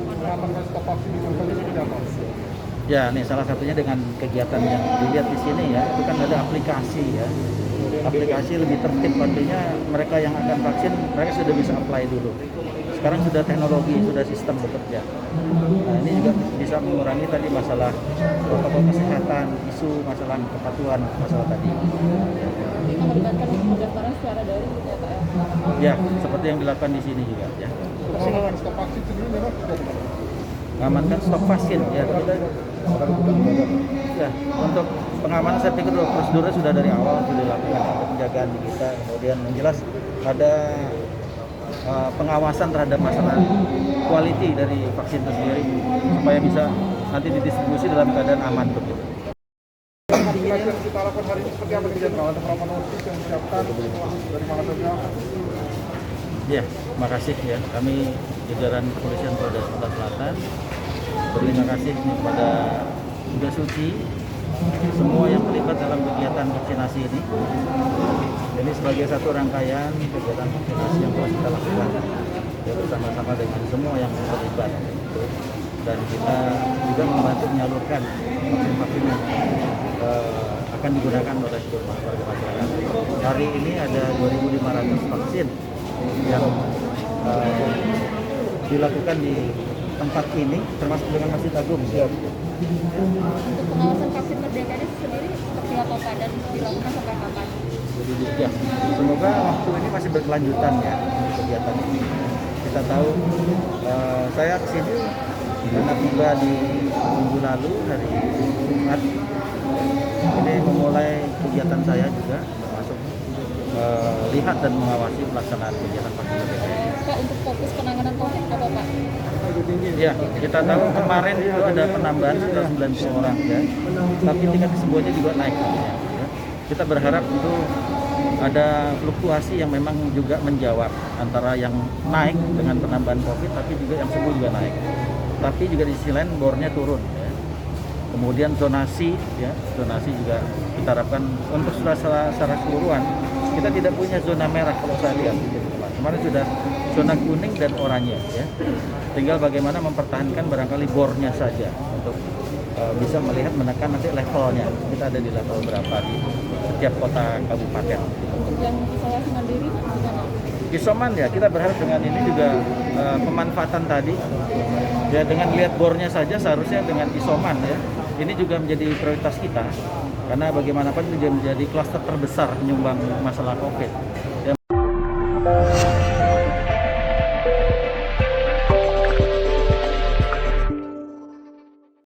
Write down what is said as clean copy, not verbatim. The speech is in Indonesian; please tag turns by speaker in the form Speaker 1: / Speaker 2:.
Speaker 1: mengamankan stok vaksin di Bangka ini seperti apa?
Speaker 2: Ya, nih salah satunya dengan kegiatan yang dilihat di sini ya, itu kan ada aplikasi ya. Aplikasi lebih tertib, artinya mereka yang akan vaksin, mereka sudah bisa apply dulu. Sekarang sudah teknologi, sudah sistem bekerja. Nah, ini juga bisa mengurangi tadi masalah protokol kesehatan, isu masalah kepatuhan, masalah tadi.
Speaker 3: Ini melibatkan pendaftaran secara daring gitu ya Pak ya?
Speaker 2: Ya, seperti yang dilakukan di sini juga ya.
Speaker 1: Mengamankan stok vaksin sendiri memang sudah benar.
Speaker 2: Mengamankan stok vaksin ya, kita ya, untuk pengamanan saya pikir prosedurnya sudah dari awal sudah dilakukan untuk penjagaan di kita. Kemudian yang jelas ada pengawasan terhadap masalah quality dari vaksin itu sendiri supaya bisa nanti didistribusi dalam keadaan aman begitu.
Speaker 1: Vaksinasi yang kita lakukan hari ini seperti apa nih Jenderal? Ada berapa dosis yang disiapkan dari mana saja?
Speaker 2: Ya, makasih ya. Kami jajaran kepolisian Polda Sumatera Selatan berterima kasih kepada Bunda Suci, semua yang terlibat dalam kegiatan vaksinasi ini. Ini sebagai satu rangkaian kegiatan vaksinasi yang telah kita lakukan ya, bersama-sama dengan semua yang terlibat. Dan kita juga membantu menyalurkan vaksin-vaksin yang akan digunakan oleh seluruh warga masyarakat. Hari ini ada 2.500 vaksin yang dilakukan di tempat ini, termasuk dengan Masjid Agung. Ya.
Speaker 3: Untuk pengawasan vaksin Merdeka ini sendiri seperti apa Pak dan dilakukan sampai kapan?
Speaker 2: Ya, semoga waktu ini masih berkelanjutan ya kegiatan ini. Kita tahu saya kesini karena tiba di minggu lalu hari Jumat. Ini memulai kegiatan saya juga termasuk lihat dan mengawasi pelaksanaan kegiatan vaksin Merdeka ini.
Speaker 3: Pak, untuk fokus penanganan COVID apa Pak?
Speaker 2: Ya, kita tahu kemarin itu ada penambahan sekitar 90 orang ya, tapi tingkat kesembuhannya juga naik. Ya. Kita berharap itu ada fluktuasi yang memang juga menjawab antara yang naik dengan penambahan COVID, tapi juga yang sembuh juga naik. Tapi juga di sisi lain bornya turun. Ya. Kemudian zonasi, ya, zonasi juga kita harapkan untuk secara keseluruhan. Kita tidak punya zona merah kalau saya lihat. Kemarin sudah zona kuning dan oranye, ya. Tinggal bagaimana mempertahankan barangkali bornya saja untuk bisa melihat menekan nanti levelnya. Kita ada di level berapa di setiap kota kabupaten.
Speaker 3: Untuk yang isolasi mandiri gimana?
Speaker 2: Isoman ya, kita berharap dengan ini juga pemanfaatan tadi ya, dengan lihat bornya saja seharusnya dengan isoman ya. Ini juga menjadi prioritas kita karena bagaimanapun juga menjadi klaster terbesar penyumbang masalah COVID.